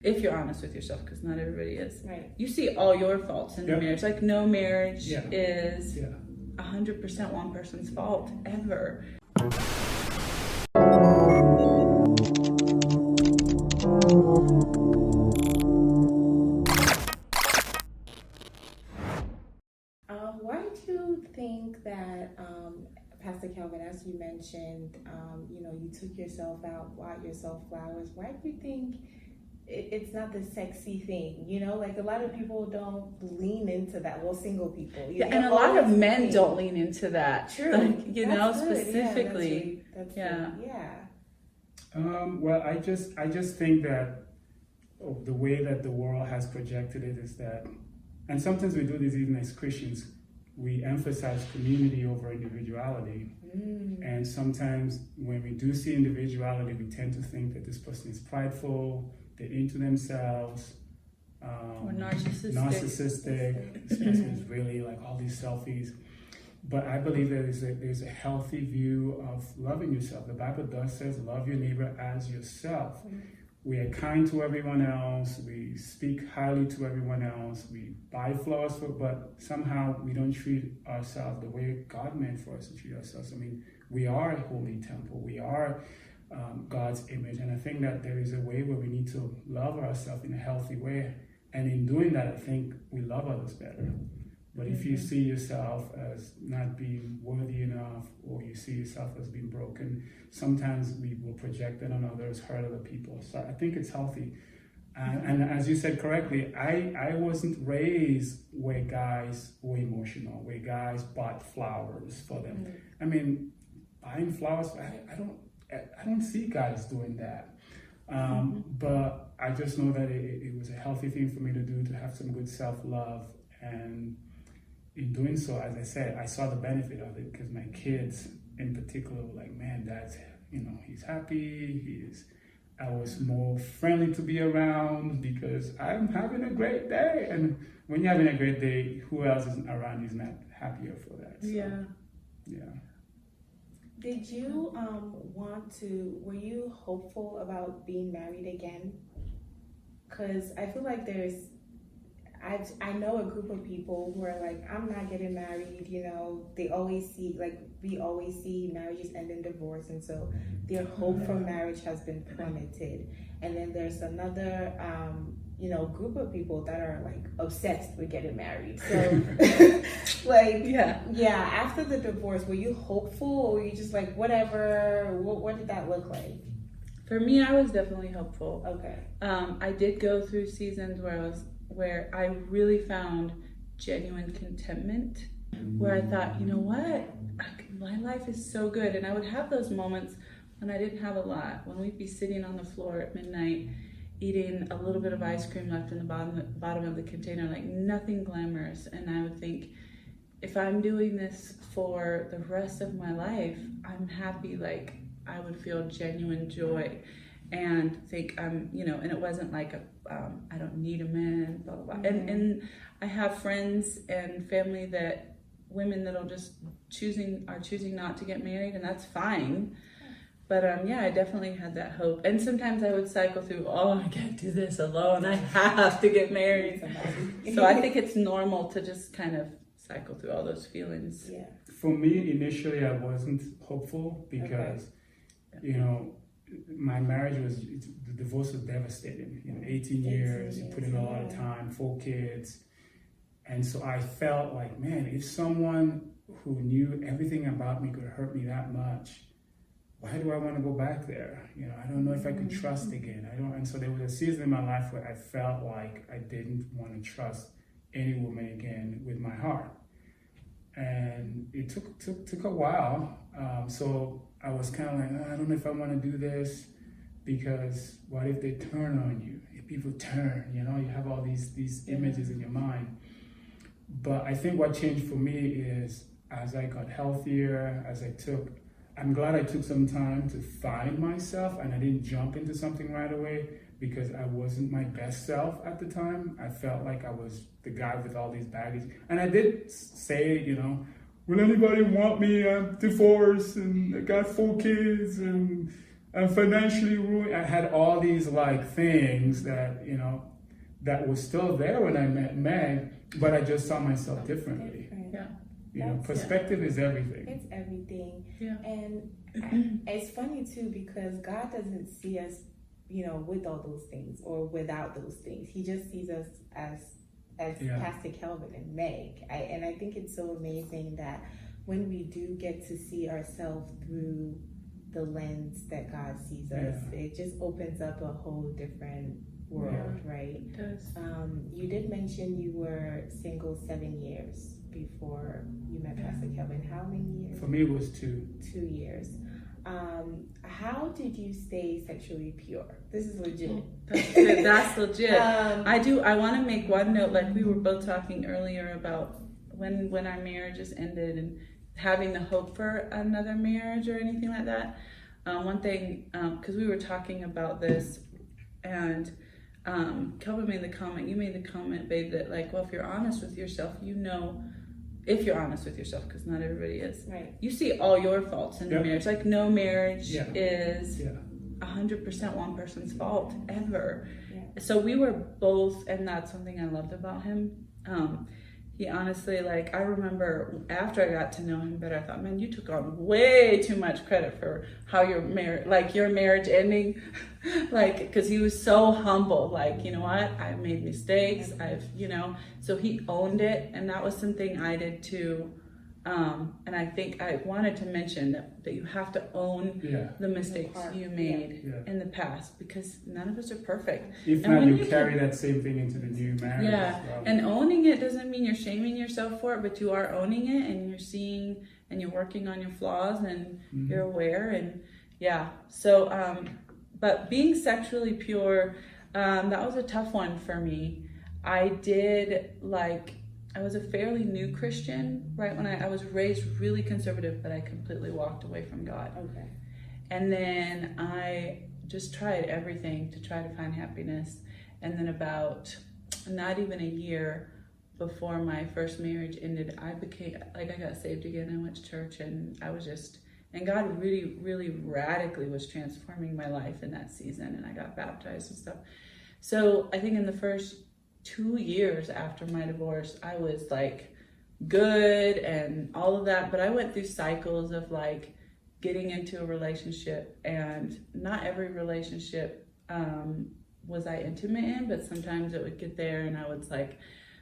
If you're honest with yourself, because not everybody is. Right. You see all your faults in the marriage. Like no marriage is Yeah. 100% one person's fault ever. Why do you think that, Pastor Kelvin, as you mentioned, you took yourself out, bought yourself flowers. Why do you think it's not the sexy thing? Like a lot of people don't lean into that. Well, single people. And a lot of men don't lean into that. True. Like, That's specifically. That's yeah. Good. Yeah. Well, I just think that the way that the world has projected it is that, and sometimes we do this even as Christians, we emphasize community over individuality. And sometimes when we do see individuality, we tend to think that this person is prideful, they're into themselves, or narcissistic. This person is really like all these selfies. But I believe that there's a healthy view of loving yourself. The Bible does says, love your neighbor as yourself. We are kind to everyone else. We speak highly to everyone else. We buy flowers, but somehow we don't treat ourselves the way God meant for us to treat ourselves. I mean, we are a holy temple. We are God's image. And I think that there is a way where we need to love ourselves in a healthy way. And in doing that, I think we love others better. But if you see yourself as not being worthy enough, or you see yourself as being broken, sometimes we will project that on others, hurt other people. So I think it's healthy. And as you said correctly, I wasn't raised where guys were emotional, where guys bought flowers for them. I mean, buying flowers, I don't see guys doing that. But I just know that it was a healthy thing for me to do, to have some good self-love. And in doing so, as I said, I saw the benefit of it, because my kids in particular were like, man, Dad's, he's happy, I was more friendly to be around because I'm having a great day. And when you're having a great day, who else is around you is not happier for that? So, yeah. Did you were you hopeful about being married again? Because I feel like I know a group of people who are like, I'm not getting married, they always see, we always see marriages end in divorce, and so their hope for marriage has been plummeted. And then there's another, group of people that are like obsessed with getting married. So, after the divorce, were you hopeful, or were you just like, whatever? What did that look like? For me, I was definitely hopeful. Okay. I did go through seasons where I really found genuine contentment, where I thought, you know what, my life is so good. And I would have those moments when I didn't have a lot, when we'd be sitting on the floor at midnight, eating a little bit of ice cream left in the bottom of the container, like nothing glamorous. And I would think, if I'm doing this for the rest of my life, I'm happy. Like I would feel genuine joy and think and it wasn't like I don't need a man, blah, blah, blah. And I have friends and family women that are choosing not to get married, and that's fine. But I definitely had that hope. And sometimes I would cycle through, I can't do this alone, I have to get married. So I think it's normal to just kind of cycle through all those feelings. Yeah. For me, initially, I wasn't hopeful because, my marriage the divorce was devastating. 18 years, you put in a lot of time, 4 kids. And so I felt like, man, if someone who knew everything about me could hurt me that much, why do I want to go back there? I don't know if I could trust again. And so there was a season in my life where I felt like I didn't want to trust any woman again with my heart. And it took a while. So I was kind of like, I don't know if I want to do this, because what if they turn on you? If people turn, you have all these images in your mind. But I think what changed for me is as I got healthier, I'm glad I took some time to find myself, and I didn't jump into something right away, because I wasn't my best self at the time. I felt like I was the guy with all these baggage. And I did say, will anybody want me? I'm divorced and I got 4 kids and I'm financially ruined. I had all these things that that was still there when I met Meg, but I just saw myself differently. Yeah. Perspective is everything. It's everything. Yeah. And it's funny too, because God doesn't see us, with all those things or without those things. He just sees us as Pastor Kelvin and Meg. And I think it's so amazing that when we do get to see ourselves through the lens that God sees us, it just opens up a whole different world, right? It does. You did mention you were single 7 years before you met Pastor Kelvin. How many years? For me, it was 2. 2 years. How did you stay sexually pure? This is legit. That's good. That's legit. I want to make one note, like we were both talking earlier about when our marriages ended and having the hope for another marriage or anything like that. One thing, because we were talking about this, and Kelvin made the comment, you made the comment, babe, that like, well, if you're honest with yourself, if you're honest with yourself, because not everybody is, right? You see all your faults in the marriage. Like no marriage is 100% one person's fault ever. So we were both, and that's something I loved about him. He honestly, like, I remember after I got to know him better, I thought, man, you took on way too much credit for how your marriage ending. Like, because he was so humble, like, you know what, I made mistakes, so he owned it, and that was something I did too. And I think I wanted to mention that you have to own the mistakes you made in the past, because none of us are perfect. If not, you carry that same thing into the new marriage. And owning it doesn't mean you're shaming yourself for it, but you are owning it, and you're seeing and you're working on your flaws, and you're aware, and so but being sexually pure, that was a tough one for me. I was a fairly new Christian, right? When I was raised really conservative, but I completely walked away from God. Okay. And then I just tried everything to try to find happiness. And then about not even a year before my first marriage ended, I got saved again. I went to church, and and God really, really radically was transforming my life in that season. And I got baptized and stuff. So I think in the first 2 years after my divorce, I was like good and all of that, but I went through cycles of like getting into a relationship, and not every relationship was I intimate in, but sometimes it would get there, and I was like,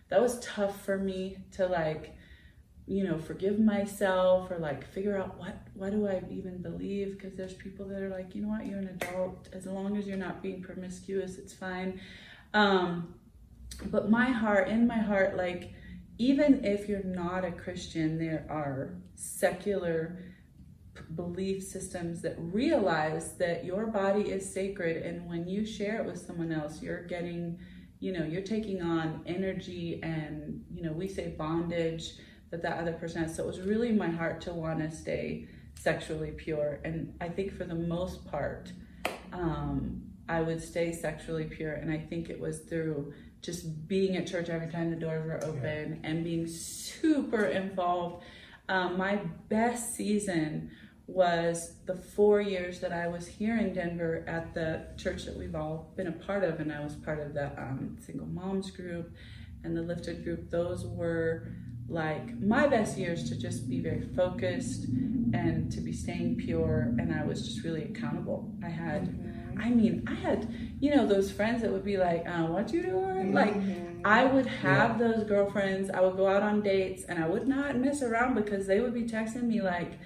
that was tough for me to like, forgive myself or like figure out what do I even believe, because there's people that are like, you know what, you're an adult, as long as you're not being promiscuous, it's fine. But in my heart, like, even if you're not a Christian, there are secular belief systems that realize that your body is sacred, and when you share it with someone else, you're getting, you're taking on energy and, we say bondage that other person has. So it was really my heart to want to stay sexually pure. And I think for the most part, I would stay sexually pure. And I think it was through just being at church every time the doors were open and being super involved. My best season was the 4 years that I was here in Denver at the church that we've all been a part of, and I was part of the single moms group and the lifted group. Those were like my best years to just be very focused and to be staying pure, and I was just really accountable. I had those friends that would be like, what you doing? Like, I would have those girlfriends, I would go out on dates, and I would not mess around, because they would be texting me like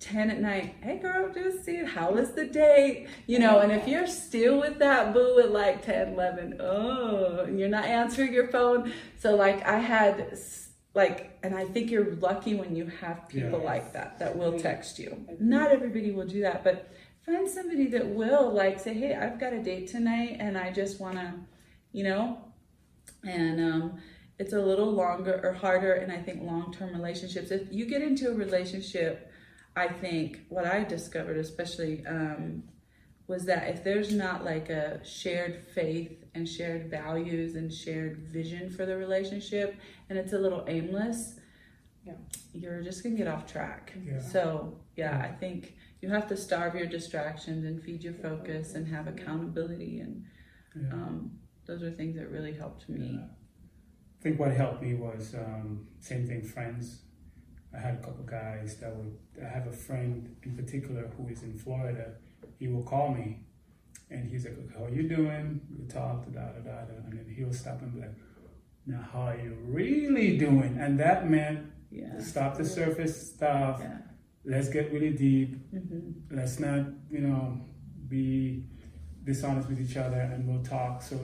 10 at night, hey girl, just see it, how was the date? And if you're still with that boo at like 10, 11, and you're not answering your phone. So like I had and I think you're lucky when you have people like that will text you. Not everybody will do that, but find somebody that will like say, hey, I've got a date tonight and I just want to, and it's a little longer or harder. And I think long-term relationships, if you get into a relationship, I think what I discovered especially was that if there's not like a shared faith and shared values and shared vision for the relationship, and it's a little aimless, you're just gonna get off track. So I think you have to starve your distractions and feed your focus and have accountability, and those are things that really helped me. Yeah. I think what helped me was same thing, friends. I had a couple guys I have a friend in particular who is in Florida. He will call me and he's like, how are you doing? We talk, and then he'll stop and be like, now how are you really doing? And that meant stop the surface stuff. Yeah. Let's get really deep. Mm-hmm. Let's not, be dishonest with each other, and we'll talk. So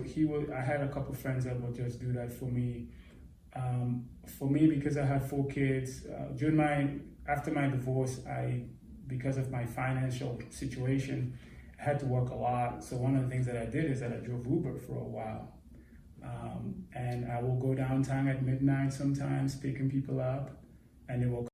I had a couple friends that would just do that for me. For me, because I had 4 kids, after my divorce, because of my financial situation, I had to work a lot. So one of the things that I did is that I drove Uber for a while. And I will go downtown at midnight sometimes, picking people up, and they will